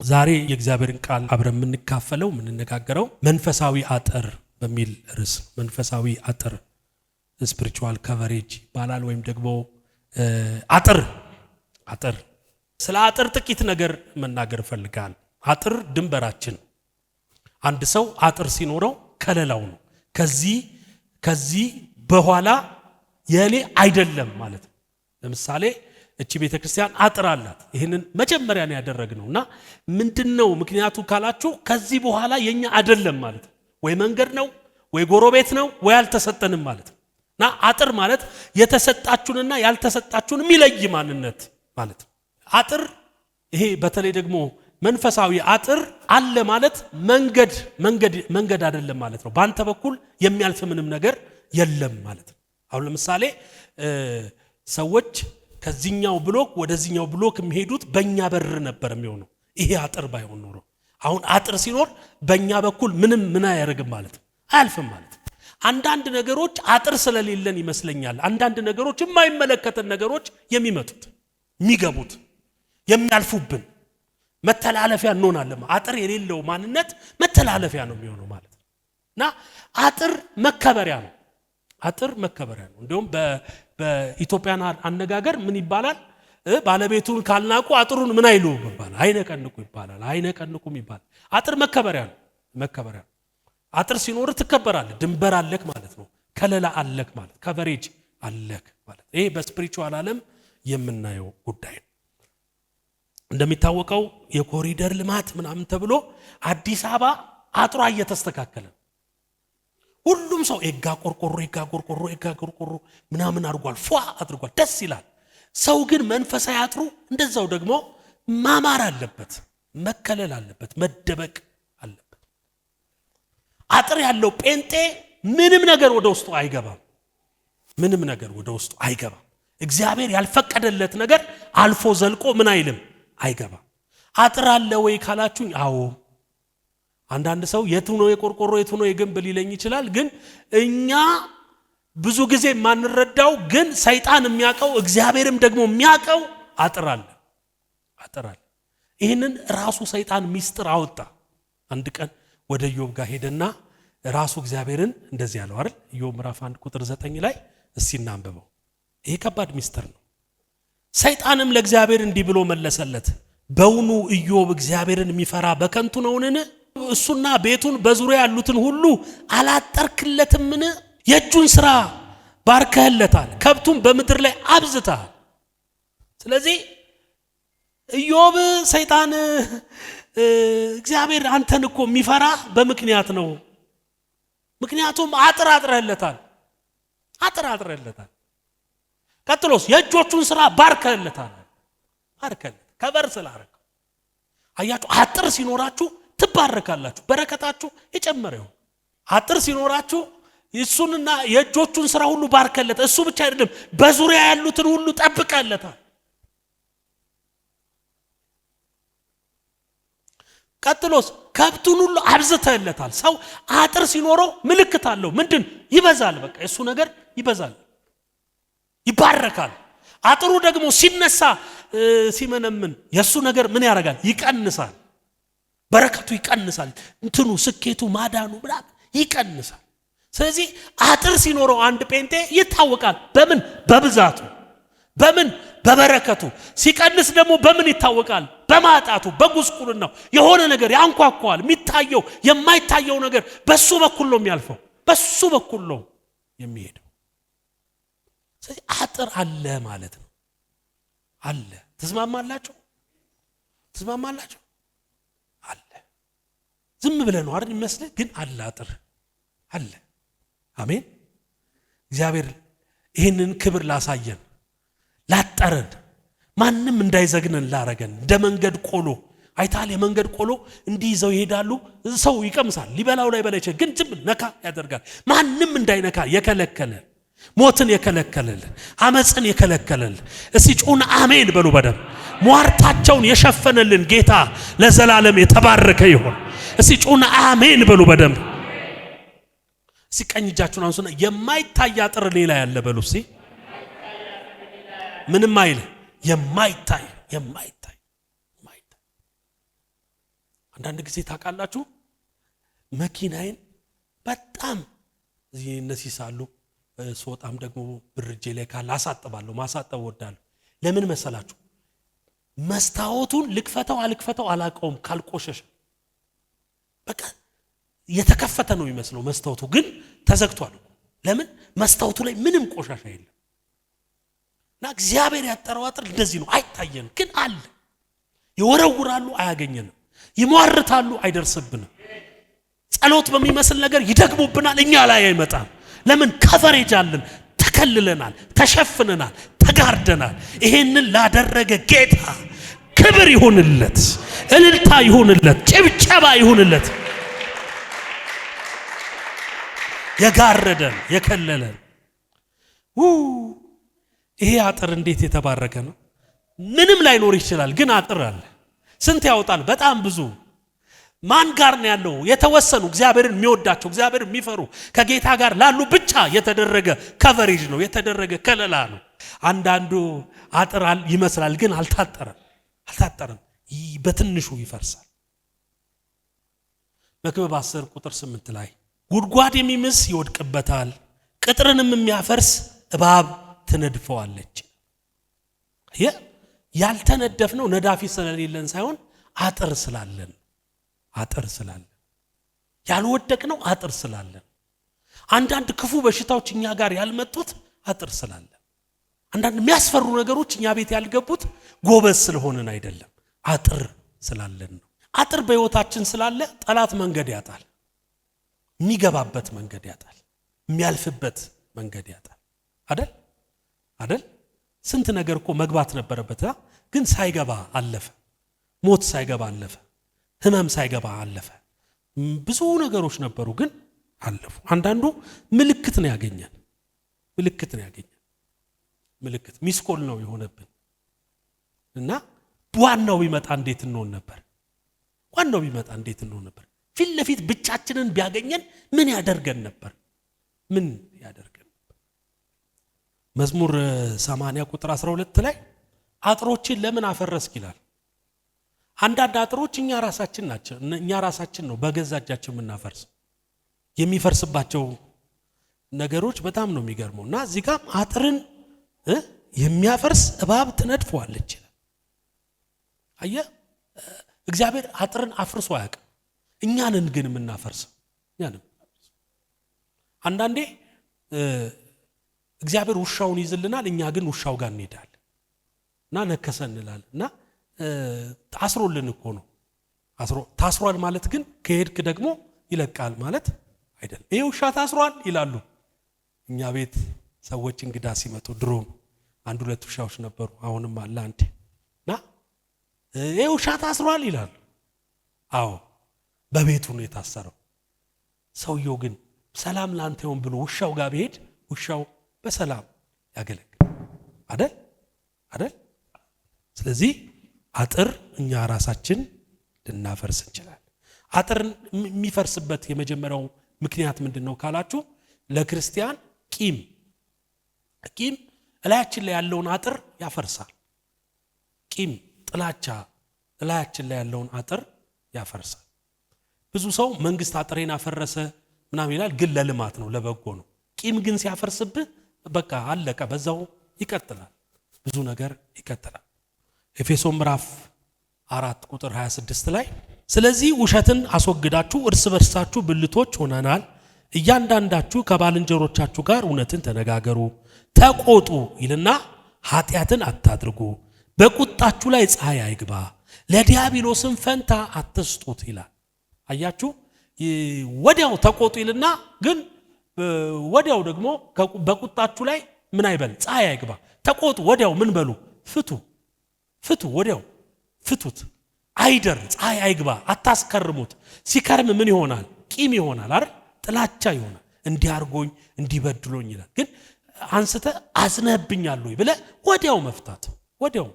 ዛሬ የእግዚአብሔርን ቃል አብረን የምንካፈለው የምንነጋገረው መንፈሳዊ አጥር በሚል ርዕስ መንፈሳዊ አጥር ስፒሪቹዋል ከቨሬጅ ይባላል ወይም ደግሞ አጥር ስለ አጥር ጥቂት ነገር መናገር ፈልጋለሁ። አጥር ድንበራችን አንድ ሰው አጥር ሲኖረው ከለላው ነው። ከዚህ በኋላ የኔ አይደለም ማለት ነው። ለምሳሌ እቺ ቤተክርስቲያን አጥር አላት። ይሄንን መጀመሪያ ነው ያደረግነውና ምንድነው ምክንያቱ ካላችሁ ከዚህ በኋላ የኛ አይደለም ማለት ነው። ወይ መንገድ ነው ወይ ጎረቤት ነው ወይ አልተሰጠንም ማለት ነው። እና አጥር ማለት የተሰጣችሁንና ያልተሰጣችሁን የሚለይ ማንነት ማለት ነው። አጥር ይሄ በተለይ ደግሞ መንፈሳዊ አጥር አለ ማለት መንገድ አይደለም ማለት ነው። በአንተ በኩል የሚያልፍ ምንም ነገር የለም ማለት ነው። አሁን ለምሳሌ ሰዎች ከዚህኛው ብሎክ ወደዚህኛው ብሎክ የሚሄዱት በእኛ በር ነበር የሚሆነው። ይሄ አጥር ባይሆን ኖሮ አሁን አጥር ሲኖር በእኛ በኩል ምን አያደርግም ማለት ነው፣ አያልፍም ማለት ነው። አንዳንድ ነገሮች አጥር ስለሌለን ይመስለኛል አንዳንድ ነገሮች የማይመለከተን ነገሮች የሚመጡት የሚገቡት የሚያልፉብን መተላለፊያ እንሆናለን። አጥር የሌለው ማንነት መተላለፊያ ነው የሚሆነው ማለት ነው። እና አጥር መከበሪያ ነው። አጥር መከበሪያ ነው። እንደውም በኢትዮጵያን አነጋገር ምን ይባላል? ባለቤቱን ካልናቁ አጥሩን ምን አይሉ ይባላል? አይነቀንቁ ይባላል። አይነቀንቁም ይባላል። አጥር መከበሪያ ነው። መከበሪያ ነው። አጥር ሲኖር ትከበራለህ። ድንበር አለክ ማለት ነው። ከለላ አለክ ማለት ከቨሬጅ አለክ ማለት ይሄ በስፒሪቹዋል ዓለም የምናየው ጉዳይ ነው። እንደሚታወቀው የኮሪደር ልማት ምናምን ተብሎ አዲስ አበባ አጥሯ እየተስተካከለ ሁሉም ሰው ኤጋ ቆርቆሮ ምናምን አድርጓል፣ ፏ አድርጓል፣ ደስ ይላል። ሰው ግን መንፈሳዊ አጥሩ እንደዛው ደግሞ ማማር አለበት፣ መከለል አለበት፣ መደበቅ አለበት። አጥር ያለው ጴንጤ ምንም ነገር ወደ ውስጡ አይገባም። ምንም ነገር ወደ ውስጡ አይገባም። እግዚአብሔር ያልፈቀደለት ነገር አልፎ ዘልቆ ምን አይልም፣ አይገባም። አጥር አለ ወይ ካላችሁኝ፣ አዎ። አንዳንድ ሰው የቱ ነው የቆርቆሮ የቱ ነው የግንብ ሊለኝ ይችላል። ግን እኛ ብዙ ጊዜ ማንረዳው ግን ሰይጣን የሚያቀው እግዚአብሔርም ደግሞ የሚያቀው አጥር አለ። ይህንን ራሱ ሰይጣን ሚስጥር አወጣ። አንድ ቀን ወደ ኢዮብ ጋር ሄደና ራሱ እግዚአብሔርን እንደዚህ ያለው አይደል? ኢዮብ ምዕራፍ 1 ቁጥር 9 ላይ እስቲ እናንብበው። ይሄ ከባድ ሚስጥር ነው። ሰይጣንም ለእግዚአብሔር እንዲህ ብሎ መለሰለት፣ በውኑ ኢዮብ እግዚአብሔርን የሚፈራ በከንቱ ነውን? እሱና ቤቱን በዙሪያ ያሉትን ሁሉ አላጠርክለትምን? የእጁን ሥራ ባርከህለታል፣ ከብቱን በምድር ላይ አብዝተሃል። ስለዚህ ኢዮብ ሰይጣን እግዚአብሔር አንተን እኮ የሚፈራ በምክንያት ነው። ምክንያቱም አጥረህለታል። ቀጥሎስ የእጆቹን ሥራ ባርከህለታል። ከበር ስላረከው አያችሁ፣ አጥር ሲኖራችሁ ትባረካላችሁ። በረከታችሁ የጨመረ ይሁን። አጥር ሲኖራችሁ እሱንና የእጆቹን ሥራ ሁሉ ባርከለት። እሱ ብቻ አይደለም በዙሪያ ያሉትን ሁሉ ጠብቀለታል። ቀጥሎስ ከብቱን ሁሉ አብዝተህለታል። ሰው አጥር ሲኖረው ምልክት አለው። ምንድን? ይበዛል። በቃ የሱ ነገር ይበዛል፣ ይባረካል። አጥሩ ደግሞ ሲነሳ ሲመነምን የሱ ነገር ምን ያደርጋል? ይቀንሳል። በረከቱ ይቀንሳል። እንትኑ ስኬቱ ማዳኑ ምናምን ይቀንሳል። ስለዚህ አጥር ሲኖረው አንድ ጴንጤ ይታወቃል። በምን? በብዛቱ። በምን? በበረከቱ። ሲቀንስ ደግሞ በምን ይታወቃል? በማጣቱ፣ በጉስቁልናው። የሆነ ነገር ያንኳኳዋል። የሚታየው የማይታየው ነገር በሱ በኩል ነው የሚያልፈው፣ በሱ በኩል ነው የሚሄደው። ስለዚህ አጥር አለ ማለት ነው። አለ። ትስማማላችሁ? አለ። ዝም ብለህ ነው አይደል የሚመስልህ፣ ግን አለ። አጥር አለ። አሜን። እግዚአብሔር ይህንን ክብር ላሳየን፣ ላጠረን፣ ማንም እንዳይዘግነን ላረገን። እንደ መንገድ ቆሎ አይታል። የመንገድ ቆሎ እንዲህ ይዘው ይሄዳሉ። ሰው ይቀምሳል፣ ሊበላው ላይ በላይ ግን ዝም ነካ ያደርጋል። ማንም እንዳይነካ የከለከለን፣ ሞትን የከለከለልን፣ አመፅን የከለከለልን። እስቲ ጩና አሜን በሉ። በደም ሟርታቸውን የሸፈነልን ጌታ ለዘላለም የተባረከ ይሁን። እስቲ ጩና አሜን በሉ። በደም እስቲ ቀኝ እጃችሁን አንሱና የማይታይ አጥር ሌላ ያለ በሉ። እስቲ ምንም አይል የማይታይ አንዳንድ ጊዜ ታውቃላችሁ መኪናዬን በጣም እዚህ እነዚህ ሳሉ ሶጣም ደግሞ ብርጄ ላይ ካለ አሳጥባለሁ። ማሳጠብ ወዳለሁ። ለምን መሰላችሁ? መስታወቱን ልክፈተው አልክፈተው አላቀውም ካልቆሸሸ በቃ የተከፈተ ነው የሚመስለው መስታወቱ ግን ተዘግቷል። ለምን? መስታወቱ ላይ ምንም ቆሻሻ የለም። እና እግዚአብሔር ያጠረው አጥር እንደዚህ ነው። አይታየንም ግን አለ። ይወረውራሉ አያገኘንም፣ ይሟርታሉ አይደርስብንም። ጸሎት በሚመስል ነገር ይደግሙብናል፣ እኛ ላይ አይመጣም። ለምን? ከቨሬጅ አለን፣ ተከልለናል፣ ተሸፍነናል፣ ተጋርደናል። ይሄንን ላደረገ ጌታ ክብር ይሁንለት፣ እልልታ ይሁንለት፣ ጭብጨባ ይሁንለት። የጋረደን የከለለን ይሄ አጥር እንዴት የተባረከ ነው። ምንም ላይኖር ይችላል ግን አጥር አለ። ስንት ያወጣል? በጣም ብዙ። ማን ጋር ነው ያለው? የተወሰኑ እግዚአብሔርን የሚወዳቸው እግዚአብሔርን የሚፈሩ ከጌታ ጋር ላሉ ብቻ የተደረገ ከቨሬጅ ነው፣ የተደረገ ከለላ ነው። አንዳንዱ አጥር ይመስላል ግን አልታጠረም፣ በትንሹ ይፈርሳል። መክብብ 10 ቁጥር 8 ላይ ጉድጓድ የሚምስ ይወድቅበታል፣ ቅጥርንም የሚያፈርስ እባብ ትነድፈዋለች። ያልተነደፍነው ነዳፊ ስለሌለን ሳይሆን አጥር ስላለን ያልወደቅነው አጥር ስላለን። አንዳንድ ክፉ በሽታዎች እኛ ጋር ያልመጡት አጥር ስላለን። አንዳንድ የሚያስፈሩ ነገሮች እኛ ቤት ያልገቡት ጎበዝ ስለሆነን አይደለም፣ አጥር ስላለን ነው። አጥር በህይወታችን ስላለ ጠላት መንገድ ያጣል፣ የሚገባበት መንገድ ያጣል፣ የሚያልፍበት መንገድ ያጣል። አይደል? ስንት ነገር እኮ መግባት ነበረበት ግን ሳይገባ አለፈ። ሞት ሳይገባ አለፈ፣ ህመም ሳይገባ አለፈ። ብዙ ነገሮች ነበሩ ግን አለፉ። አንዳንዱ ምልክት ነው ያገኘን፣ ምልክት ሚስኮል ነው የሆነብን እና ዋናው ቢመጣ እንዴት እንሆን ነበር? ፊት ለፊት ብቻችንን ቢያገኘን ምን ያደርገን ነበር? መዝሙር 80 ቁጥር 12 ላይ አጥሮችን ለምን አፈረስክ ይላል። አንዳንድ አጥሮች እኛ ራሳችን ነው በገዛ እጃችን የምናፈርስ። የሚፈርስባቸው ነገሮች በጣም ነው የሚገርመው። እና እዚህ ጋር አጥርን የሚያፈርስ እባብ ትነድፈዋለች ይላል። አየህ፣ እግዚአብሔር አጥርን አፍርሶ አያውቅም። እኛንን ግን የምናፈርሰው አንዳንዴ እግዚአብሔር ውሻውን ይዝልናል፣ እኛ ግን ውሻው ጋር እንሄዳለን እና ነከሰን እንላለን። እና ታስሮልን እኮ ነው። ታስሯል ማለት ግን ከሄድክ ደግሞ ይለቃል ማለት አይደለም። ይሄ ውሻ ታስሯል ይላሉ እኛ ቤት ሰዎች እንግዳ ሲመጡ። ድሮም 1-2 ውሻዎች ነበሩ፣ አሁንም አለ አንድ። እና ይሄ ውሻ ታስሯል ይላሉ። አዎ በቤቱ ነው የታሰረው። ሰውየው ግን ሰላም ላንተ ይሁን ብሎ ውሻው ጋር ቢሄድ ውሻው በሰላም ያገለግል አይደል? ስለዚህ አጥር እኛ ራሳችን ልናፈርስ እንችላለን። አጥርን የሚፈርስበት የመጀመሪያው ምክንያት ምንድነው ካላችሁ፣ ለክርስቲያን ቂም እላያችን ላይ ያለውን አጥር ያፈርሳል። ቂም፣ ጥላቻ እላያችን ላይ ያለውን አጥር ያፈርሳል። ብዙ ሰው መንግስት አጥሬን አፈረሰ ምናምን ይላል፣ ግን ለልማት ነው፣ ለበጎ ነው። ቂም ግን ሲያፈርስብህ በቃ አለቀ፣ በዛው ይቀጥላል፣ ብዙ ነገር ይቀጥላል። ኤፌሶን ምዕራፍ 4 ቁጥር 26 ላይ ስለዚህ ውሸትን አስወግዳችሁ እርስ በርሳችሁ ብልቶች ሆነናል፣ እያንዳንዳችሁ ከባልንጀሮቻችሁ ጋር እውነትን ተነጋገሩ፣ ተቆጡ ይልና ኃጢአትን አታድርጉ፣ በቁጣችሁ ላይ ፀሐይ አይግባ፣ ለዲያብሎስም ፈንታ አትስጡት ይላል። አያችሁ፣ ወዲያው ተቆጡ ይልና ግን ወዲያው ደግሞ በቁጣችሁ ላይ ምን አይበል? ፀሐይ አይግባ። ተቆጡ፣ ወዲያው ምን በሉ? ፍቱ፣ ወዲያው ፍቱት። አይደር፣ ፀሐይ አይግባ፣ አታስከርሙት። ሲከርም ምን ይሆናል? ቂም ይሆናል አይደል? ጥላቻ ይሆናል። እንዲያርጎኝ እንዲበድሎኝ ይላል። ግን አንስተ አዝነህብኛል ወይ ብለህ ወዲያው መፍታት፣ ወዲያው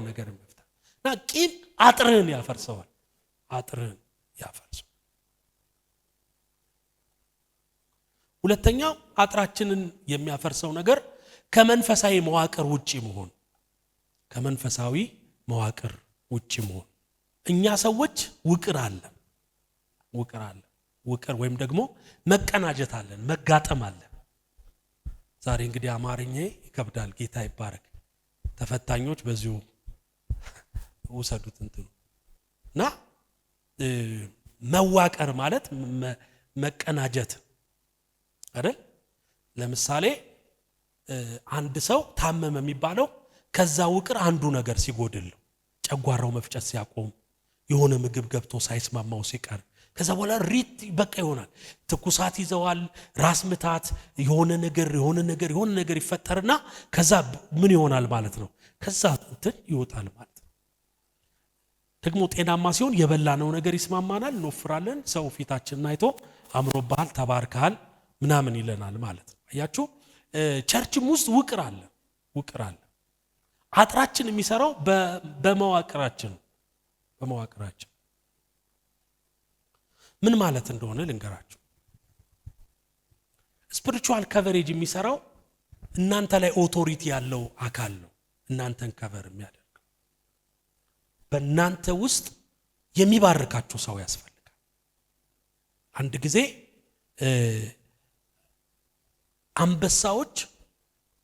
ነገር መፍታት። እና ቂም አጥርህን ያፈርሰዋል፣ ሁለተኛው አጥራችንን የሚያፈርሰው ነገር ከመንፈሳዊ መዋቅር ውጪ መሆን። እኛ ሰዎች ውቅር አለ ውቅር ወይም ደግሞ መቀናጀት አለን፣ መጋጠም አለን። ዛሬ እንግዲህ አማርኛዬ ይከብዳል፣ ጌታ ይባረክ። ተፈታኞች በዚሁ ውሰዱት እና መዋቀር ማለት መቀናጀት አይደል? ለምሳሌ አንድ ሰው ታመመ የሚባለው ከዛ ውቅር አንዱ ነገር ሲጎድል፣ ጨጓራው መፍጨት ሲያቆም፣ የሆነ ምግብ ገብቶ ሳይስማማው ሲቀር፣ ከዛ በኋላ ሪት በቃ ይሆናል። ትኩሳት ይዘዋል፣ ራስ ምታት፣ የሆነ ነገር ይፈጠርና ከዛ ምን ይሆናል ማለት ነው? ከዛ እንትን ይወጣል ማለት ነው። ደግሞ ጤናማ ሲሆን የበላነው ነገር ይስማማናል፣ እንወፍራለን። ሰው ፊታችንን አይቶ አምሮብሃል፣ ተባርከሃል ምናምን ይለናል ማለት ነው። አያችሁ፣ ቸርችም ውስጥ ውቅር አለ። አጥራችን የሚሰራው በመዋቅራችን ምን ማለት እንደሆነ ልንገራችሁ። ስፒሪቹዋል ከቨሬጅ የሚሰራው እናንተ ላይ ኦቶሪቲ ያለው አካል ነው። እናንተን ከቨር የሚያደርግ በእናንተ ውስጥ የሚባርካችሁ ሰው ያስፈልጋል። አንድ ጊዜ አንበሳዎች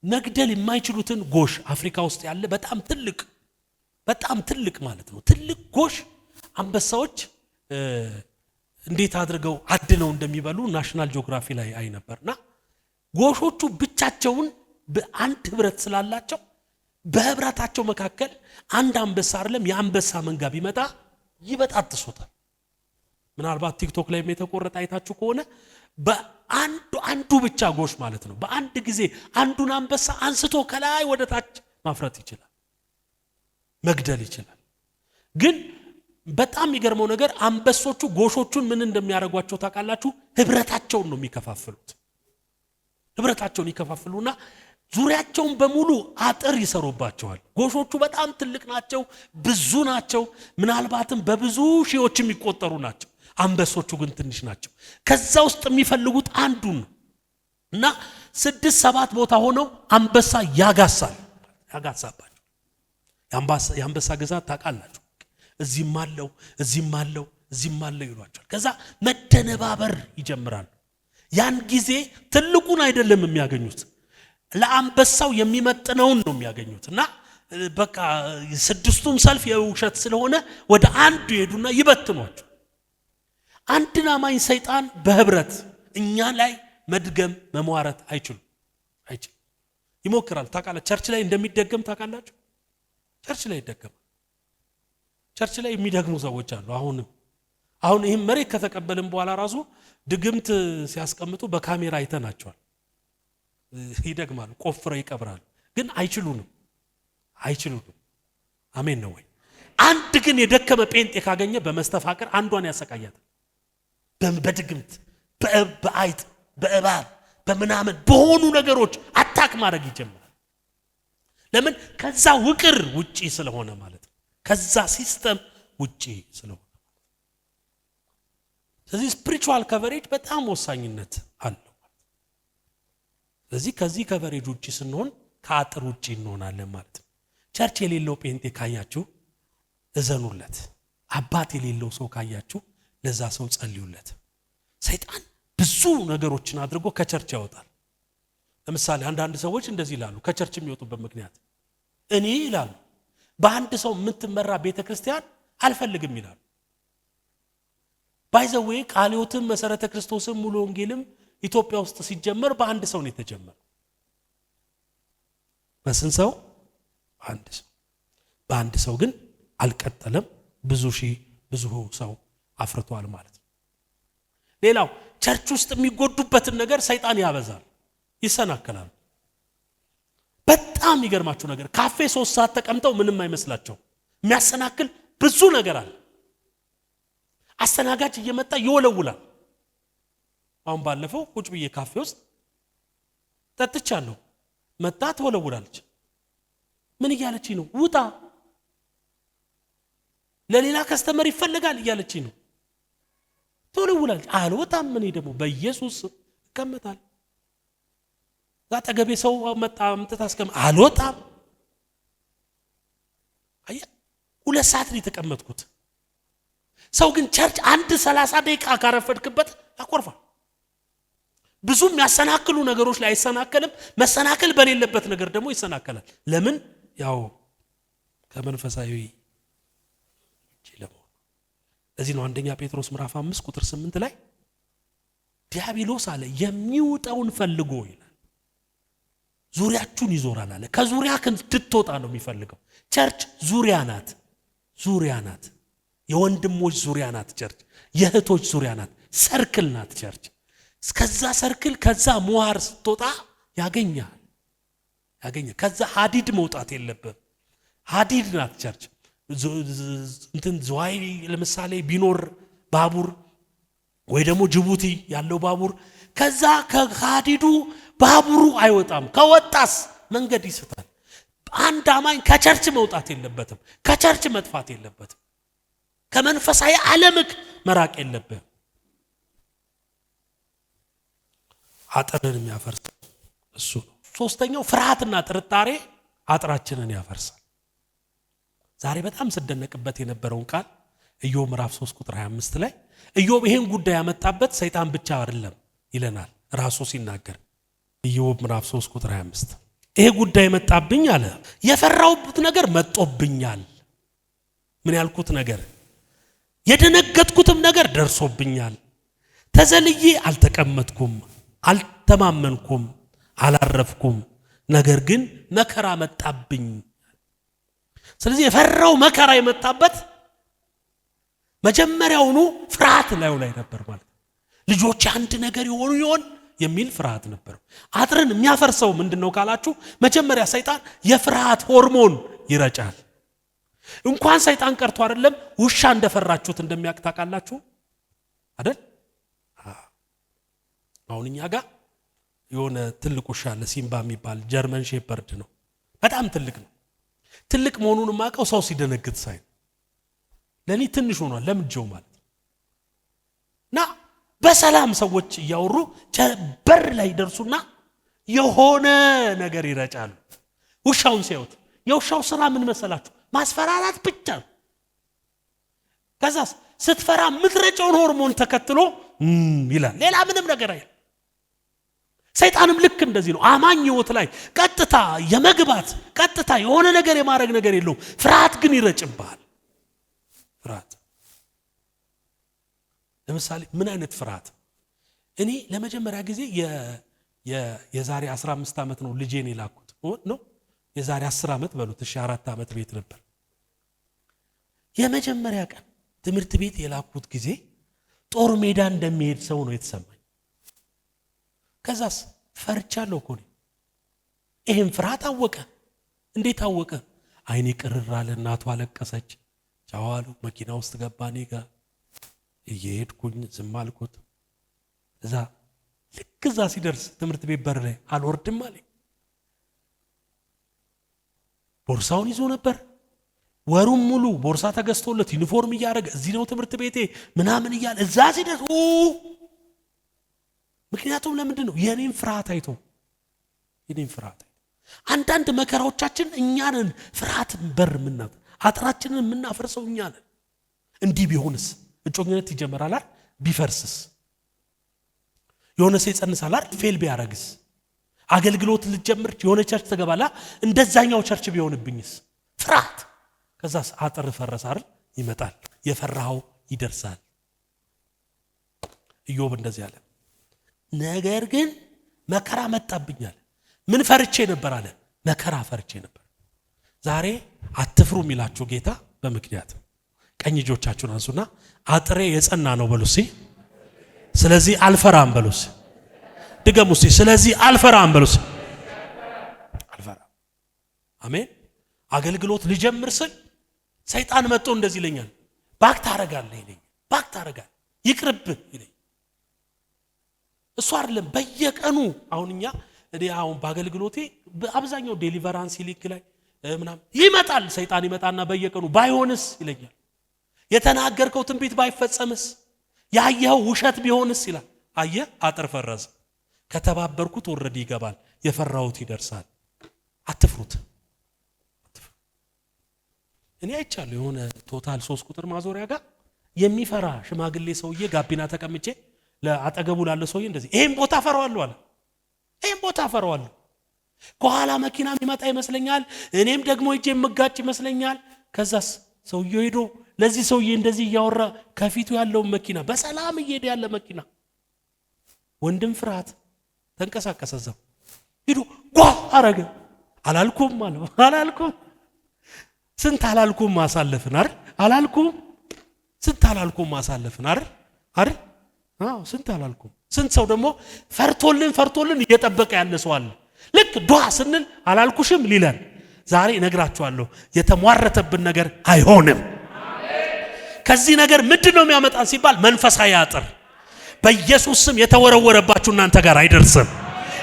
መግደል የማይችሉትን ጎሽ አፍሪካ ውስጥ ያለ በጣም ትልቅ ማለት ነው፣ ትልቅ ጎሽ አንበሳዎች እንዴት አድርገው አድነው እንደሚበሉ ናሽናል ጂኦግራፊ ላይ አይ ነበርና ጎሾቹ ብቻቸውን በአንድ ህብረት ስላላቸው በህብረታቸው መካከል አንድ አንበሳ አይደለም የአንበሳ መንጋ ቢመጣ ይበጣጥሱታል። ምናልባት ቲክቶክ ላይ የተቆረጠ አይታችሁ ከሆነ በአንዱ ብቻ ጎሽ ማለት ነው በአንድ ጊዜ አንዱን አንበሳ አንስቶ ከላይ ወደ ታች ማፍረጥ ይችላል፣ መግደል ይችላል። ግን በጣም የሚገርመው ነገር አንበሶቹ ጎሾቹን ምን እንደሚያደርጓቸው ታውቃላችሁ? ህብረታቸውን ነው የሚከፋፍሉት። ህብረታቸውን ይከፋፍሉና ዙሪያቸውን በሙሉ አጥር ይሰሩባቸዋል። ጎሾቹ በጣም ትልቅ ናቸው፣ ብዙ ናቸው፣ ምናልባትም በብዙ ሺዎች የሚቆጠሩ ናቸው። አንበሶቹ ግን ትንሽ ናቸው። ከዛ ውስጥ የሚፈልጉት አንዱን ነው እና 6-7 ቦታ ሆነው አንበሳ ያጋሳባቸው። የአንበሳ ግዛት ታውቃላችሁ፣ እዚህም አለው ይሏቸዋል። ከዛ መደነባበር ይጀምራሉ። ያን ጊዜ ትልቁን አይደለም የሚያገኙት፣ ለአንበሳው የሚመጥነውን ነው የሚያገኙት እና በቃ 6ቱም ሰልፍ የውሸት ስለሆነ ወደ አንዱ ይሄዱና ይበትኗቸው። አንድን አማኝ ሰይጣን በህብረት እኛ ላይ መድገም መሟረት አይችልም። ይሞክራል። ታውቃላችሁ ቸርች ላይ እንደሚደገም ታውቃላችሁ። ቸርች ላይ ይደገማል። ቸርች ላይ የሚደግሙ ሰዎች አሉ። አሁን ይህም መሬት ከተቀበልን በኋላ ራሱ ድግምት ሲያስቀምጡ በካሜራ አይተናቸዋል። ይደግማሉ፣ ቆፍረው ይቀብራሉ። ግን አይችሉንም። አሜን ነው ወይ? አንድ ግን የደከመ ጴንጤ ካገኘ በመስተፋቅር አንዷን ያሰቃያታል። በድግምት በአይጥ በእባብ በምናምን በሆኑ ነገሮች አታክ ማድረግ ይጀምራል። ለምን? ከዛ ውቅር ውጪ ስለሆነ ማለት ነው። ከዛ ሲስተም ውጪ ስለሆነ። ስለዚህ ስፒሪቹዋል ከቨሬጅ በጣም ወሳኝነት አለው። ስለዚህ ከዚህ ከቨሬጅ ውጪ ስንሆን ከአጥር ውጪ እንሆናለን ማለት ነው። ቸርች የሌለው ጴንጤ ካያችሁ እዘኑለት። አባት የሌለው ሰው ካያችሁ ለዛ ሰው ጸልዩለት። ሰይጣን ብዙ ነገሮችን አድርጎ ከቸርች ያወጣል። ለምሳሌ አንዳንድ ሰዎች እንደዚህ ይላሉ፣ ከቸርች የሚወጡበት ምክንያት እኔ ይላሉ በአንድ ሰው የምትመራ ቤተክርስቲያን አልፈልግም ይላሉ። ባይዘዌ ቃለ ሕይወትም መሰረተ ክርስቶስም ሙሉ ወንጌልም ኢትዮጵያ ውስጥ ሲጀመር በአንድ ሰው ነው የተጀመረው። በስንት ሰው? በአንድ ሰው ግን አልቀጠለም። ብዙ ሰው አፍርቷል ማለት ነው። ሌላው ቸርች ውስጥ የሚጎዱበትን ነገር ሰይጣን ያበዛል፣ ይሰናከላል። በጣም ይገርማችሁ ነገር ካፌ 3 ሰዓት ተቀምጠው ምንም አይመስላቸው የሚያሰናክል ብዙ ነገር አለ። አስተናጋጅ እየመጣ ይወለውላል። አሁን ባለፈው ቁጭ ብዬ ካፌ ውስጥ ጠጥቻለሁ፣ መጣ ትወለውላለች። ምን እያለች ነው? ውጣ፣ ለሌላ ከስተመር ይፈልጋል እያለች ነው። ትወለውላለች። አልወጣም። ምን ደግሞ በኢየሱስ እቀመጣለሁ። አጠገቤ ሰው መጣ አምጥታ አልወጣም። 2 ሰዓት ነው የተቀመጥኩት። ሰው ግን ቸርች አንድ 30 ደቂቃ ካረፈድክበት ያኮርፋል። ብዙም ያሰናክሉ ነገሮች ላይ አይሰናከልም። መሰናከል በሌለበት ነገር ደግሞ ይሰናከላል። ለምን? ያው ከመንፈሳዊ ይችላል። ለዚህ ነው አንደኛ ጴጥሮስ ምዕራፍ 5 ቁጥር 8 ላይ ዲያብሎስ አለ የሚውጣውን ፈልጎ ይላል ዙሪያችሁን ይዞራል አለ። ከዙሪያ እንድትወጣ ነው የሚፈልገው። ቸርች ዙሪያ ናት፣ ዙሪያ ናት። የወንድሞች ዙሪያ ናት ቸርች፣ የእህቶች ዙሪያ ናት፣ ሰርክል ናት ቸርች። ከዛ ሰርክል ከዛ ሞሃር ስትወጣ ያገኛል። ከዛ ሀዲድ መውጣት የለብህም። ሀዲድ ናት ቸርች። እንትን ዝዋይ ለምሳሌ ቢኖር ባቡር ወይ ደግሞ ጅቡቲ ያለው ባቡር ከዛ ከሀዲዱ ባቡሩ አይወጣም። ከወጣስ መንገድ ይስታል። አንድ አማኝ ከቸርች መውጣት የለበትም። ከቸርች መጥፋት የለበትም። ከመንፈሳዊ ዓለምክ መራቅ የለብህም። አጥርን የሚያፈርስ እሱ ነው። ሶስተኛው ፍርሃትና ጥርጣሬ አጥራችንን ያፈርሳል። ዛሬ በጣም ስደነቅበት የነበረውን ቃል ኢዮብ ምዕራፍ 3 ቁጥር 25 ላይ ኢዮብ ይሄን ጉዳይ ያመጣበት ሰይጣን ብቻ አይደለም ይለናል ራሱ ሲናገር። ኢዮብ ምዕራፍ 3 ቁጥር 25 ይሄ ጉዳይ መጣብኝ አለ፣ የፈራሁት ነገር መጥቶብኛል። ምን ያልኩት ነገር? የደነገጥኩትም ነገር ደርሶብኛል። ተዘልዬ አልተቀመጥኩም፣ አልተማመንኩም፣ አላረፍኩም፣ ነገር ግን መከራ መጣብኝ። ስለዚህ የፈራው መከራ የመጣበት መጀመሪያውኑ ፍርሃት ላይ ነበር ማለት ነው። ልጆች አንድ ነገር ይሆን የሚል ፍርሃት ነበር። አጥርን የሚያፈርሰው ምንድነው ካላችሁ መጀመሪያ ሰይጣን የፍርሃት ሆርሞን ይረጫል። እንኳን ሰይጣን ቀርቶ አይደለም ውሻ እንደፈራችሁት እንደሚያውቅ ታውቃላችሁ አይደል? አሁን እኛ ጋር የሆነ ትልቅ ውሻ አለ፣ ሲምባ የሚባል ጀርመን ሼፐርድ ነው። በጣም ትልቅ ነው። ትልቅ መሆኑን ማቀው ሰው ሲደነግጥ ሳይ ለኔ ትንሽ ሆኗል ለምጄው ማለት እና በሰላም ሰዎች እያወሩ በር ላይ ደርሱና የሆነ ነገር ይረጫሉ። ውሻውን ሲያዩት የውሻው ስራ ምን መሰላችሁ? ማስፈራራት ብቻ ነው። ከዛስ ስትፈራ ምትረጨውን ሆርሞን ተከትሎ ይላል፣ ሌላ ምንም ነገር አይደለም። ሰይጣንም ልክ እንደዚህ ነው። አማኝ ህይወት ላይ ቀጥታ የመግባት ቀጥታ የሆነ ነገር የማድረግ ነገር የለውም። ፍርሃት ግን ይረጭብሃል። ፍርሃት ለምሳሌ ምን አይነት ፍርሃት? እኔ ለመጀመሪያ ጊዜ የዛሬ 15 ዓመት ነው ልጄን የላኩት ነው። የዛሬ 10 ዓመት በሉት እሺ 4 ዓመት ቤት ነበር። የመጀመሪያ ቀን ትምህርት ቤት የላኩት ጊዜ ጦር ሜዳ እንደሚሄድ ሰው ነው የተሰማኝ። ከዛስ ፈርቻለሁ እኮ ነው። ይሄን ፍርሃት አወቀ። እንዴት አወቀ? አይኔ ቅርር አለ። እናቱ አለቀሰች። ጫዋሉ መኪና ውስጥ ገባኔ ጋር እየሄድኩኝ ዝም አልኩት። እዛ ልክ እዛ ሲደርስ ትምህርት ቤት በር ላይ አልወርድም አለኝ። ቦርሳውን ይዞ ነበር። ወሩም ሙሉ ቦርሳ ተገዝቶለት ዩኒፎርም እያደረገ እዚህ ነው ትምህርት ቤቴ ምናምን እያለ እዛ ሲደርስ ምክንያቱም ለምንድን ነው? የኔን ፍርሃት አይቶ። አንዳንድ መከራዎቻችን እኛንን ፍርሃት በር ምናት አጥራችንን የምናፈርሰው እኛ ነን። እንዲህ ቢሆንስ? እጮኝነት ይጀምራል አይደል? ቢፈርስስ? የሆነ ሰው ይጸንሳል አይደል? ፌል ቢያረግስ? አገልግሎት ልትጀምር የሆነ ቸርች ተገባላ እንደዛኛው ቸርች ቢሆንብኝስ? ፍርሃት። ከዛስ አጥር ፈረሰ አይደል? ይመጣል፣ የፈራው ይደርሳል። ኢዮብ እንደዚህ አለ። ነገር ግን መከራ መጣብኛል። ምን ፈርቼ ነበር አለ? መከራ ፈርቼ ነበር። ዛሬ አትፍሩ የሚላችሁ ጌታ በምክንያት። ቀኝ እጆቻችሁን አንሱና አጥሬ የጸና ነው በሉሲ። ስለዚህ አልፈራም በሉሲ። ድገሙሲ። ስለዚህ አልፈራም በሉሲ። አልፈራም። አሜን። አገልግሎት ልጀምር ስል ሰይጣን መጥቶ እንደዚህ ይለኛል፣ ባክ ታረጋለህ ይለኛል። ባክ ታረጋለህ፣ ይቅርብህ ይለኛል። እሱ አይደለም በየቀኑ እኔ አሁን በአገልግሎቴ በአብዛኛው ዴሊቨራንስ ሊክ ላይ ምናምን ይመጣል ሰይጣን ይመጣና በየቀኑ ባይሆንስ ይለኛል። የተናገርከው ትንቢት ባይፈጸምስ፣ ያየኸው ውሸት ቢሆንስ ይላል። አየህ አጥር ፈረሰ። ከተባበርኩት ወረድ ይገባል፣ የፈራሁት ይደርሳል። አትፍሩት። እኔ አይቻለሁ የሆነ ቶታል 3 ቁጥር ማዞሪያ ጋር የሚፈራ ሽማግሌ ሰውዬ ጋቢና ተቀምጬ ለአጠገቡ ላለ ሰውዬ እንደዚህ ይሄን ቦታ ፈራዋለሁ አለ። ይሄን ቦታ ፈራዋለሁ። ከኋላ መኪና የሚመጣ ይመስለኛል፣ እኔም ደግሞ እጄ የምጋጭ ይመስለኛል። ከዛስ ሰውዬው ሄዶ ለዚህ ሰውዬ እንደዚህ እያወራ ከፊቱ ያለው መኪና በሰላም እየሄደ ያለ መኪና ወንድም ፍርሃት ተንቀሳቀሰ። እዛው ሄዶ ጓ አረገ። አላልኩም ማለት አላልኩም። ስንት አላልኩም ማሳለፍን አይደል? አላልኩም ስንት አላልኩም ማሳለፍን አይደል? አይደል? አዎ ስንት አላልኩም። ስንት ሰው ደግሞ ፈርቶልን እየጠበቀ ያለ ሰው አለ። ልክ ዱዓ ስንል አላልኩሽም ሊለን። ዛሬ እነግራችኋለሁ የተሟረተብን ነገር አይሆንም። ከዚህ ነገር ምንድነው የሚያመጣን ሲባል መንፈሳዊ አጥር በኢየሱስ ስም የተወረወረባችሁ እናንተ ጋር አይደርስም።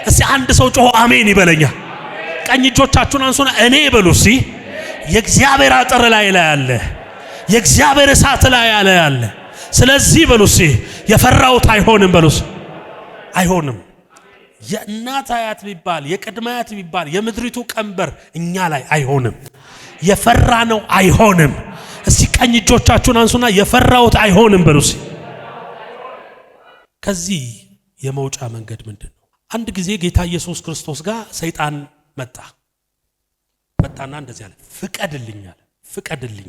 እስቲ አንድ ሰው ጮሆ አሜን ይበለኛል። ቀኝ እጆቻችሁን አንሱና እኔ በሉ እስቲ የእግዚአብሔር አጥር ላይ አለ፣ የእግዚአብሔር እሳት ላይ አለ። ስለዚህ በሉ እስቲ የፈራውት አይሆንም በሉ እስቲ አይሆንም። የእናት አያት ቢባል የቅድመ አያት ቢባል የምድሪቱ ቀንበር እኛ ላይ አይሆንም። የፈራነው አይሆንም። እስቲ ቀኝ እጆቻችሁን አንሱና የፈራውት አይሆንም በሉ እስቲ። ከዚህ የመውጫ መንገድ ምንድነው? አንድ ጊዜ ጌታ ኢየሱስ ክርስቶስ ጋር ሰይጣን መጣና እንደዚህ አለ፣ ፍቀድልኝ አለ። ፍቀድልኝ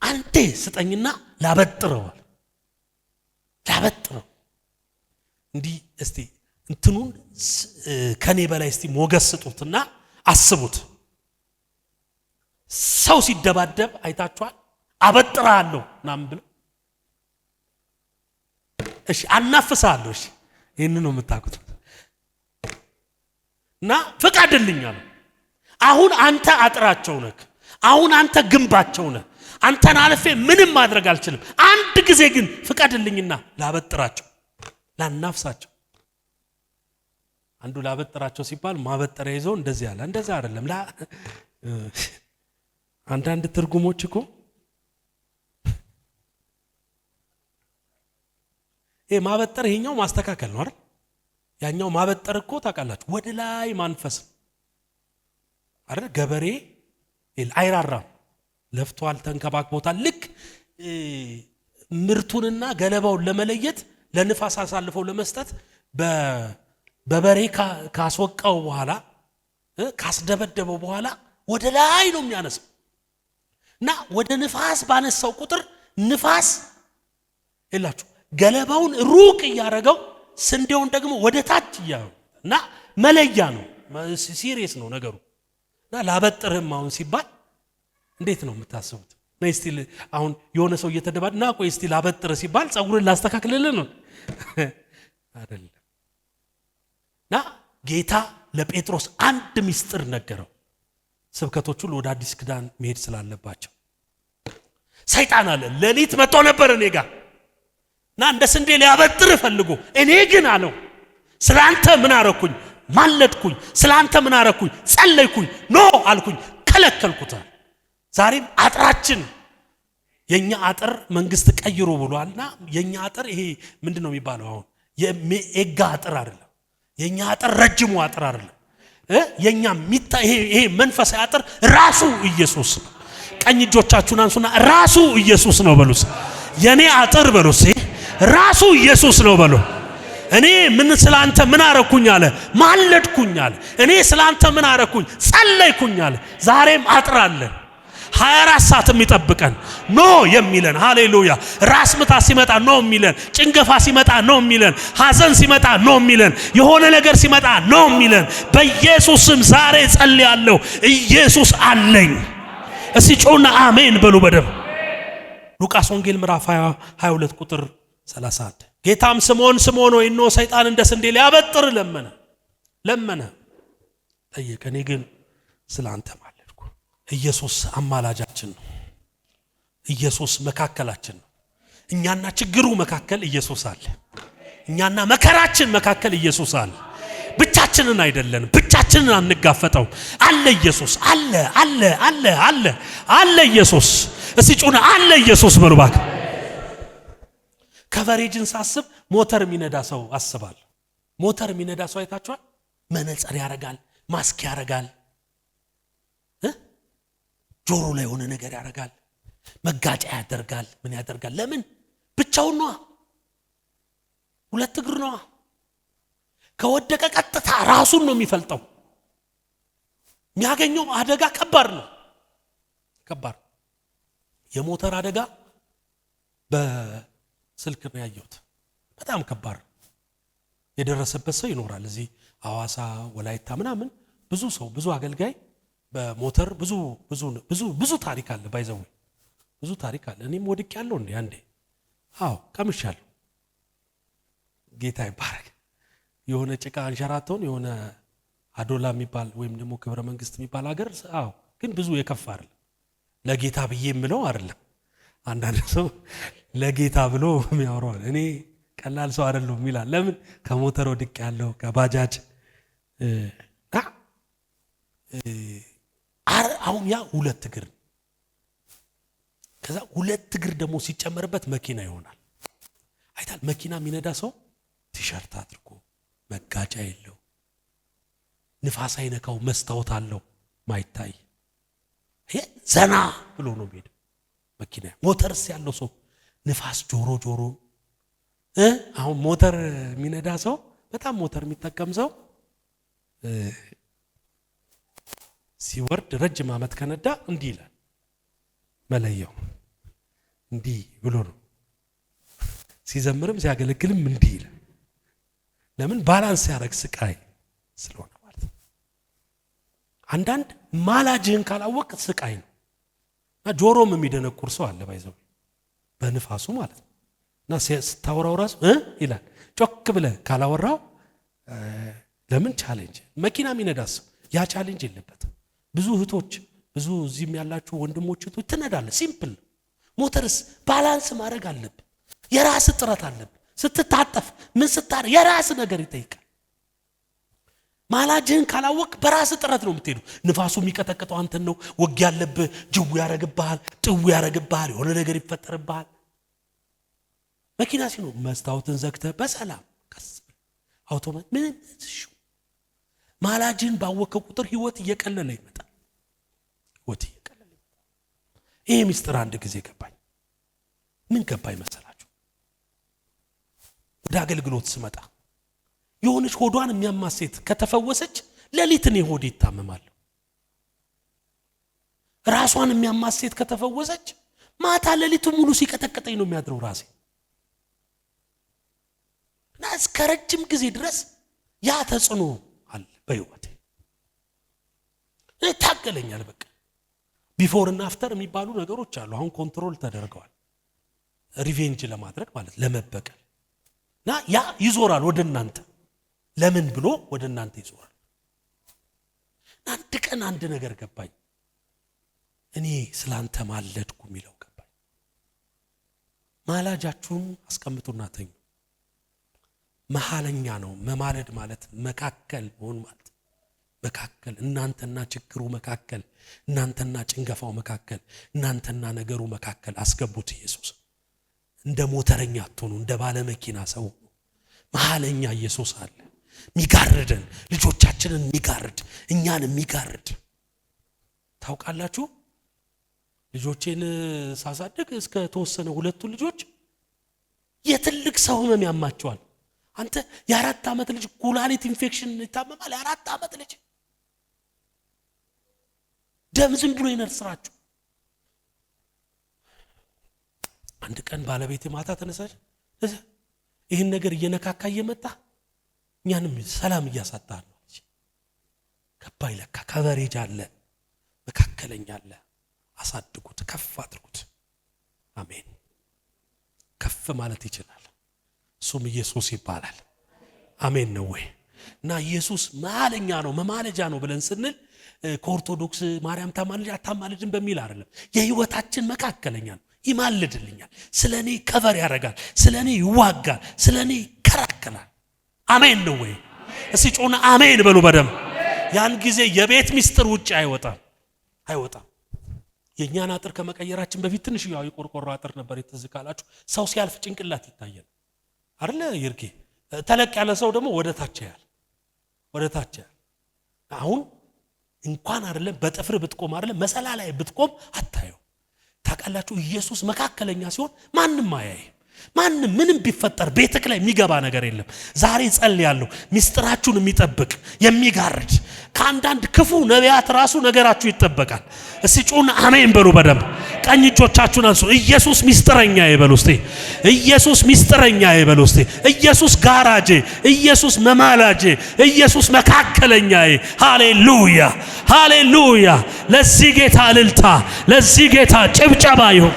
አንዴ ስጠኝና ላበጥረው። እንዲህ እስቲ እንትኑን ከኔ በላይ እስቲ ሞገስ ስጡትና አስቡት። ሰው ሲደባደብ አይታችኋል? አበጥራለሁ ምናምን ብለው እሺ አናፍሳለሁ። እሺ ይሄን ነው የምታውቁት። እና ፍቀድልኝ አለ። አሁን አንተ አጥራቸው ነህ። አሁን አንተ ግንባቸው ነህ። አንተን አልፌ ምንም ማድረግ አልችልም። አንድ ጊዜ ግን ፍቀድልኝና ላበጥራቸው፣ ላናፍሳቸው። አንዱ ላበጥራቸው ሲባል ማበጠሪያ ይዞ እንደዚህ አለ። እንደዛ አይደለም። አንዳንድ ትርጉሞች እኮ ማበጠር ይሄኛው ማስተካከል ነው አይደል? ያኛው ማበጠር እኮ ታውቃላችሁ ወደ ላይ ማንፈስ አይደል? ገበሬ አይራራም፣ ለፍቷል፣ ተንከባክቦታል። ልክ ምርቱንና ገለባውን ለመለየት ለንፋስ አሳልፈው ለመስጠት በበሬ ካስወቃው በኋላ ካስደበደበው በኋላ ወደ ላይ ነው የሚያነሳው። እና ወደ ንፋስ ባነሳው ቁጥር ንፋስ ይላችሁ ገለባውን ሩቅ እያረገው ስንዴውን ደግሞ ወደ ታች እያረገው እና መለያ ነው። ሲሪየስ ነው ነገሩ። እና ላበጥርህም አሁን ሲባል እንዴት ነው የምታስቡት? ነይ እስቲ አሁን የሆነ ሰው እየተደባደበ ና ቆይ እስቲ ላበጥርህ ሲባል ጸጉርን ላስተካክልልህ ነው አይደለም። እና ጌታ ለጴጥሮስ አንድ ምስጢር ነገረው። ስብከቶቹ ወደ አዲስ ኪዳን መሄድ ስላለባቸው ሰይጣን አለ ሌሊት መጥቶ ነበር እኔ ጋር እና እንደ ስንዴ ሊያበጥር ፈልጎ፣ እኔ ግን አለው ስላንተ ምን አረኩኝ? ማለድኩኝ። ስላንተ ምን አረኩኝ? ጸለይኩኝ። ኖ አልኩኝ፣ ከለከልኩት። ዛሬም አጥራችን የኛ አጥር መንግስት ቀይሮ ብሏልና የኛ አጥር ይሄ ምንድነው የሚባለው? አሁን የኤጋ አጥር አይደለም። የኛ አጥር ረጅሙ አጥር አይደለም። የኛ ይሄ መንፈሳዊ አጥር ራሱ ኢየሱስ ነው። ቀኝ እጆቻችሁን አንሱና ራሱ ኢየሱስ ነው በሉስ። የኔ አጥር በሉስ ራሱ ኢየሱስ ነው በሉ። እኔ ምን ስላንተ ምን አረኩኝ አለ? ማለድኩኝ አለ። እኔ ስላንተ ምን አረኩኝ? ጸለይኩኝ አለ። ዛሬም አጥራለን 24 ሰዓት የሚጠብቀን ኖ የሚለን ሃሌሉያ። ራስ ምታ ሲመጣ ኖ የሚለን፣ ጭንገፋ ሲመጣ ኖ የሚለን፣ ሐዘን ሲመጣ ኖ የሚለን፣ የሆነ ነገር ሲመጣ ኖ የሚለን በኢየሱስ ስም ዛሬ ጸልያለሁ። ኢየሱስ አለኝ። እስቲ ጮና አሜን በሉ በደም። ሉቃስ ወንጌል ምዕራፍ 22 ቁጥር 31 ጌታም ስምዖን ሆይ እነሆ ሰይጣን እንደ ስንዴ ሊያበጥር ለመነ ጠየቀ፣ እኔ ግን ስላንተ ማለድኩ። ኢየሱስ አማላጃችን ነው። ኢየሱስ መካከላችን ነው። እኛና ችግሩ መካከል ኢየሱስ አለ። እኛና መከራችን መካከል ኢየሱስ አለ። ብቻችንን አይደለንም። ብቻችንን አንጋፈጠው። አለ ኢየሱስ አለ ኢየሱስ። እስቲ ጩና አለ ኢየሱስ በሉ ባክ። ከቨሬጅን ሳስብ ሞተር የሚነዳ ሰው አስባል። ሞተር የሚነዳ ሰው አይታችኋል? መነጽር ያረጋል፣ ማስክ ያረጋል፣ ጆሮ ላይ ሆነ ነገር ያረጋል። መጋጫ ያደርጋል። ምን ያደርጋል? ለምን? ብቻውን ነው፣ ሁለት እግር ነው። ከወደቀ ቀጥታ ራሱን ነው የሚፈልጠው። የሚያገኘው አደጋ ከባድ ነው። ከባድ የሞተር አደጋ በስልክ ነው ያየሁት። በጣም ከባድ የደረሰበት ሰው ይኖራል። እዚህ ሐዋሳ፣ ወላይታ ምናምን ብዙ ሰው ብዙ አገልጋይ በሞተር ብዙ ታሪክ አለ። ባይዘው ብዙ ታሪክ አለ። እኔም ወድቄያለሁ እንዴ አንዴ። አዎ ቀምሻለሁ። ጌታ ይባረክ። የሆነ ጭቃ አንሸራተውን የሆነ አዶላ የሚባል ወይም ደግሞ ክብረ መንግስት የሚባል ሀገር። አዎ ግን ብዙ የከፋ አይደለም። ለጌታ ብዬ የምለው አይደለም። አንዳንድ ሰው ለጌታ ብሎ የሚያወራው እኔ ቀላል ሰው አይደለሁም ይላል። ለምን? ከሞተር ወድቄያለሁ፣ ከባጃጅ አሁን ያ ሁለት እግር፣ ከዛ ሁለት እግር ደግሞ ሲጨመርበት መኪና ይሆናል። አይታል መኪና የሚነዳ ሰው ቲሸርት አድርጎ መጋጫ የለው፣ ንፋስ አይነካው፣ መስታወት አለው ማይታይ፣ ይሄ ዘና ብሎ ነው የሚሄድ መኪና። ሞተርስ ያለው ሰው ንፋስ ጆሮ አሁን ሞተር የሚነዳ ሰው በጣም ሞተር የሚጠቀም ሰው ሲወርድ ረጅም ዓመት ከነዳ እንዲህ ይላል። መለየው እንዲህ ብሎ ነው። ሲዘምርም ሲያገለግልም እንዲህ ይላል። ለምን? ባላንስ ያደርግ ስቃይ ስለሆነ ማለት ነው። አንዳንድ ማላጅህን ካላወቅ ስቃይ ነው። እና ጆሮም የሚደነቁር ሰው አለ ባይዘው በንፋሱ ማለት ነው። እና ስታወራው ራሱ ይላል። ጮክ ብለህ ካላወራው ለምን ቻሌንጅ መኪና የሚነዳስ ያ ቻሌንጅ የለበትም። ብዙ እህቶች ብዙ እዚህም ያላችሁ ወንድሞች እህቶች ትነዳለህ። ሲምፕል ነው። ሞተርስ ባላንስ ማድረግ አለብህ። የራስ ጥረት አለብህ። ስትታጠፍ ምን ስታር የራስ ነገር ይጠይቃል። ማላጅህን ካላወቅ በራስ ጥረት ነው የምትሄዱ። ንፋሱ የሚቀጠቅጠው አንተን ነው። ወግ ያለብህ ጅው ያረግብሃል፣ ጥው ያረግብሃል፣ የሆነ ነገር ይፈጠርብሃል። መኪና ሲኖር መስታወትን ዘግተህ በሰላም ቀስ አውቶማቲክ ምን ማላጅህን ባወቀ ቁጥር ህይወት እየቀለለ ይመጣል። ህይወት እየቀለለ ይመጣል። ይሄ ሚስጥር አንድ ጊዜ ገባኝ። ምን ገባኝ መሰላችሁ? ወደ አገልግሎት ስመጣ የሆነች ሆዷን የሚያማት ሴት ከተፈወሰች ሌሊት እኔ ሆዴ ይታመማል። ራሷን የሚያማት ሴት ከተፈወሰች ማታ ሌሊቱ ሙሉ ሲቀጠቅጠኝ ነው የሚያድረው ራሴ። እና እስከ ረጅም ጊዜ ድረስ ያ ተጽዕኖ አለ በህይወቴ። ታገለኛል። በቃ ቢፎር እና አፍተር የሚባሉ ነገሮች አሉ። አሁን ኮንትሮል ተደርገዋል። ሪቬንጅ ለማድረግ ማለት ለመበቀል። እና ያ ይዞራል ወደ እናንተ። ለምን ብሎ ወደ እናንተ ይዞራል። አንድ ቀን አንድ ነገር ገባኝ። እኔ ስላንተ ማለድኩ የሚለው ገባኝ። ማላጃችሁን አስቀምጡና ተኙ። መሐለኛ ነው መማለድ ማለት መካከል መሆን ማለት መካከል፣ እናንተና ችግሩ መካከል፣ እናንተና ጭንገፋው መካከል፣ እናንተና ነገሩ መካከል አስገቡት። ኢየሱስ እንደ ሞተረኛ አትሆኑ፣ እንደ ባለ መኪና ሰው መሐለኛ ኢየሱስ አለ። ሚጋርደን ልጆቻችንን ሚጋርድ እኛን ሚጋርድ። ታውቃላችሁ ልጆቼን ሳሳድግ እስከ ተወሰነ ሁለቱ ልጆች የትልቅ ሰው ህመም ያማቸዋል። አንተ የ4 ዓመት ልጅ ኩላሊት ኢንፌክሽን ይታመማል። የ4 ዓመት ልጅ ደም ዝም ብሎ ይነርስራችሁ። አንድ ቀን ባለቤቴ ማታ ተነሳች። ይህን ነገር እየነካካ እየመጣ እኛንም ሰላም እያሳጣን ነው። ከባይ ለካ ከቨሬጅ አለ፣ መካከለኛ አለ። አሳድጉት፣ ከፍ አድርጉት። አሜን። ከፍ ማለት ይችላል። እሱም ኢየሱስ ይባላል። አሜን ነው ወይ? እና ኢየሱስ መሐለኛ ነው መማለጃ ነው ብለን ስንል ከኦርቶዶክስ ማርያም ታማልጅ አታማልጅን በሚል አይደለም። የህይወታችን መካከለኛ ነው። ይማልድልኛል፣ ስለኔ ከቨር ያደርጋል፣ ስለኔ ይዋጋል፣ ስለኔ ይከራከራል። አሜን ነው ወይ? እስቲ ጮና አሜን በሉ በደም። ያን ጊዜ የቤት ሚስጥር ውጭ አይወጣም። የኛን አጥር ከመቀየራችን በፊት ትንሽ ያው የቆርቆሮ አጥር ነበር። የተዝካላችሁ ሰው ሲያልፍ ጭንቅላት ይታያል አይደለ? ይርጌ ተለቅ ያለ ሰው ደግሞ ወደ ታች ያያል። አሁን እንኳን አይደለም በጥፍር ብትቆም አይደለም መሰላ ላይ ብትቆም አታየው። ታውቃላችሁ ኢየሱስ መካከለኛ ሲሆን ማንም አያይ ማንም ምንም ቢፈጠር ቤትክ ላይ የሚገባ ነገር የለም ዛሬ ጸልያለሁ ሚስጥራችሁን የሚጠብቅ የሚጋርድ ከአንዳንድ ክፉ ነቢያት ራሱ ነገራችሁ ይጠበቃል እስቲ ጩና አሜን በሉ በደም ቀኝ እጆቻችሁን አንሱ ኢየሱስ ሚስጥረኛ ይበሉ እስቲ ኢየሱስ ሚስጥረኛ ይበሉ እስቲ ኢየሱስ ጋራጄ ኢየሱስ መማላጄ ኢየሱስ መካከለኛዬ ሃሌሉያ ሃሌሉያ ለዚህ ጌታ እልልታ ለዚህ ጌታ ጭብጨባ ይሁን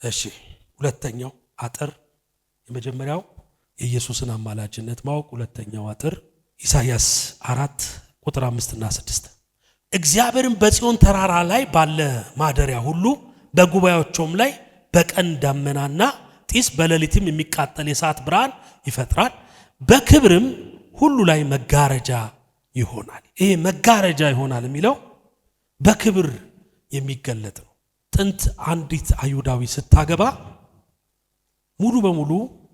እሺ ሁለተኛው አጥር የመጀመሪያው የኢየሱስን አማላጅነት ማወቅ ሁለተኛው አጥር ኢሳይያስ 4 ቁጥር 5 እና 6 እግዚአብሔርን በጽዮን ተራራ ላይ ባለ ማደሪያ ሁሉ በጉባኤዎቹም ላይ በቀን ደመናና ጢስ በሌሊትም የሚቃጠል የእሳት ብርሃን ይፈጥራል በክብርም ሁሉ ላይ መጋረጃ ይሆናል ይሄ መጋረጃ ይሆናል የሚለው በክብር የሚገለጥ ነው ጥንት አንዲት አይሁዳዊ ስታገባ ሙሉ በሙሉ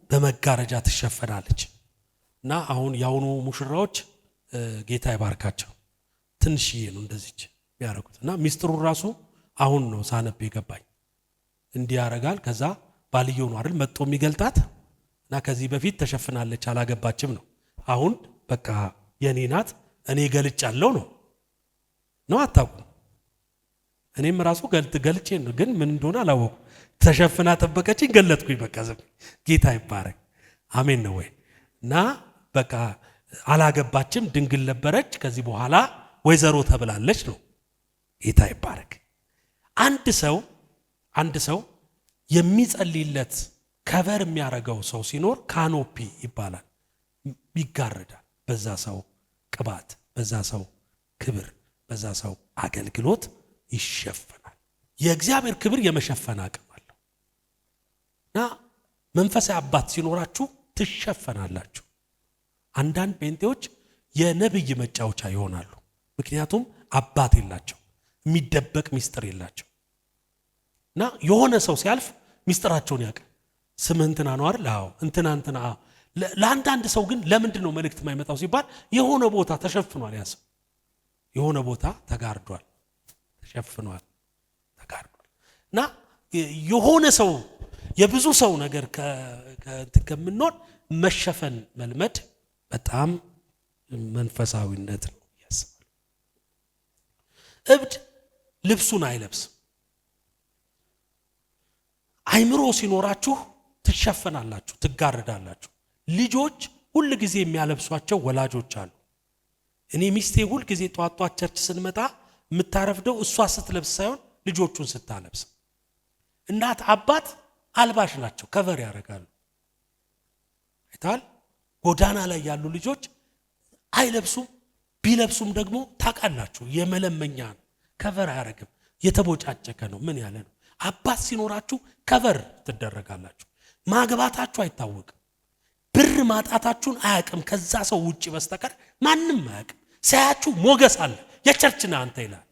በመጋረጃ ትሸፈናለች እና አሁን ያውኑ ሙሽራዎች ጌታ ይባርካቸው ትንሽዬ ነው እንደዚች ያረጉት እና ሚስጥሩ ራሱ አሁን ነው ሳነብ የገባኝ እንዲህ ያረጋል ከዛ ባልየው ነው አይደል መጥቶ የሚገልጣት እና ከዚህ በፊት ተሸፍናለች አላገባችም ነው አሁን በቃ የኔ ናት እኔ ገልጫለሁ ነው አታውቁም እኔም ራሱ ገልጬ ነው ግን ምን እንደሆነ አላወቁ ተሸፍና ተበቀችኝ ገለጥኩኝ በቃ ዝም ጌታ ይባረክ አሜን ነው ወይ እና በቃ አላገባችም ድንግል ነበረች ከዚህ በኋላ ወይዘሮ ተብላለች ነው ጌታ ይባረክ አንድ ሰው የሚጸልይለት ከቨር የሚያረጋው ሰው ሲኖር ካኖፒ ይባላል ይጋረዳል በዛ ሰው ቅባት በዛ ሰው ክብር በዛ ሰው አገልግሎት ይሸፈናል የእግዚአብሔር ክብር የመሸፈን አቅም አለው እና መንፈሳዊ አባት ሲኖራችሁ ትሸፈናላችሁ አንዳንድ ጴንጤዎች የነብይ መጫወቻ ይሆናሉ ምክንያቱም አባት የላቸው የሚደበቅ ሚስጥር የላቸው እና የሆነ ሰው ሲያልፍ ሚስጥራቸውን ያውቃል ስምህ እንትና ነው አይደል አዎ እንትና ለአንዳንድ ሰው ግን ለምንድን ነው መልእክት የማይመጣው ሲባል የሆነ ቦታ ተሸፍኗል ያሰው የሆነ ቦታ ተጋርዷል ተሸፍኗል ተጋርዷል እና የሆነ ሰው የብዙ ሰው ነገር ከምንኖር መሸፈን መልመድ በጣም መንፈሳዊነት ነው ያስባል እብድ ልብሱን አይለብስም አይምሮ ሲኖራችሁ ትሸፈናላችሁ ትጋረዳላችሁ ልጆች ሁሉ ጊዜ የሚያለብሷቸው ወላጆች አሉ እኔ ሚስቴ ሁሉ ጊዜ ጧጧ ቸርች ስንመጣ የምታረፍደው እሷ ስትለብስ ሳይሆን ልጆቹን ስታለብስ እናት አባት አልባሽ ናቸው ከቨር ያደርጋሉ አይታል ጎዳና ላይ ያሉ ልጆች አይለብሱም ቢለብሱም ደግሞ ታቃላችሁ የመለመኛ ከቨር ያደርግም የተቦጫጨቀ ነው ምን ያለ ነው አባት ሲኖራችሁ ከቨር ትደረጋላችሁ ማግባታችሁ አይታወቅም ብር ማጣታችሁን አያቅም ከዛ ሰው ውጪ በስተቀር ማንንም አያቅም ሳያችሁ ሞገስ አለ የቸርችና አንተ ይላል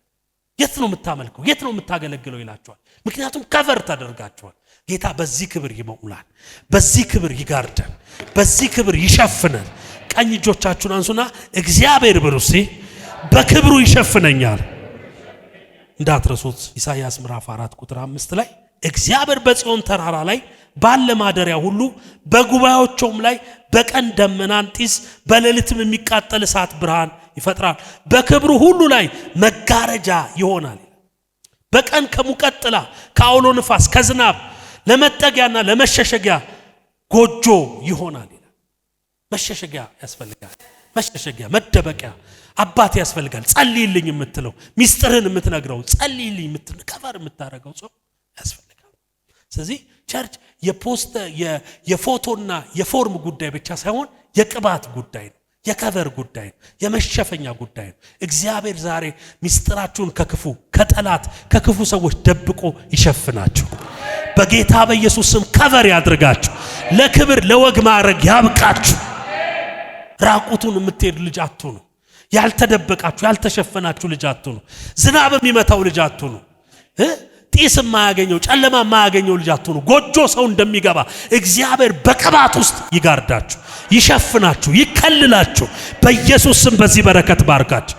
የት ነው የምታመልከው የት ነው የምታገለግለው ይላችኋል ምክንያቱም ከቨር ተደርጋችኋል ጌታ በዚህ ክብር ይሞላል በዚህ ክብር ይጋርዳል በዚህ ክብር ይሸፍናል ቀኝ እጆቻችሁን አንሱና እግዚአብሔር ብሩሲ በክብሩ ይሸፍነኛል እንዳትረሱት ኢሳይያስ ምዕራፍ 4 ቁጥር 5 ላይ እግዚአብሔር በጽዮን ተራራ ላይ ባለ ማደሪያ ሁሉ በጉባኤዎቹም ላይ በቀን ደመናን ጢስ በሌሊትም የሚቃጠል እሳት ብርሃን ይፈጥራል በክብሩ ሁሉ ላይ መጋረጃ ይሆናል በቀን ከሙቀት ጥላ ከአውሎ ንፋስ ከዝናብ ለመጠጊያና ለመሸሸጊያ ጎጆ ይሆናል መሸሸጊያ ያስፈልጋል መሸሸጊያ መደበቂያ አባት ያስፈልጋል ጸልይልኝ የምትለው ሚስጥርን የምትነግረው ጸልይልኝ የምትከበር የምታረጋው ሰው ያስፈልጋል ስለዚህ ቸርች የፎቶና የፎርም ጉዳይ ብቻ ሳይሆን የቅባት ጉዳይ ነው የከቨር ጉዳይ ነው የመሸፈኛ ጉዳይ ነው እግዚአብሔር ዛሬ ሚስጥራችሁን ከክፉ ከጠላት ከክፉ ሰዎች ደብቆ ይሸፍናችሁ በጌታ በኢየሱስ ስም ከቨር ያድርጋችሁ ለክብር ለወግ ማዕረግ ያብቃችሁ ራቁቱን የምትሄድ ልጅ አትሁኑ ያልተደበቃችሁ ያልተሸፈናችሁ ልጅ አትሁኑ ዝናብ የሚመታው ልጅ አትሁኑ ጢስ የማያገኘው ጨለማ የማያገኘው ልጅ አትሁኑ ጎጆ ሰው እንደሚገባ እግዚአብሔር በቅባት ውስጥ ይጋርዳችሁ ይሸፍናችሁ ይከልላችሁ በኢየሱስ ስም በዚህ በረከት ባርካችሁ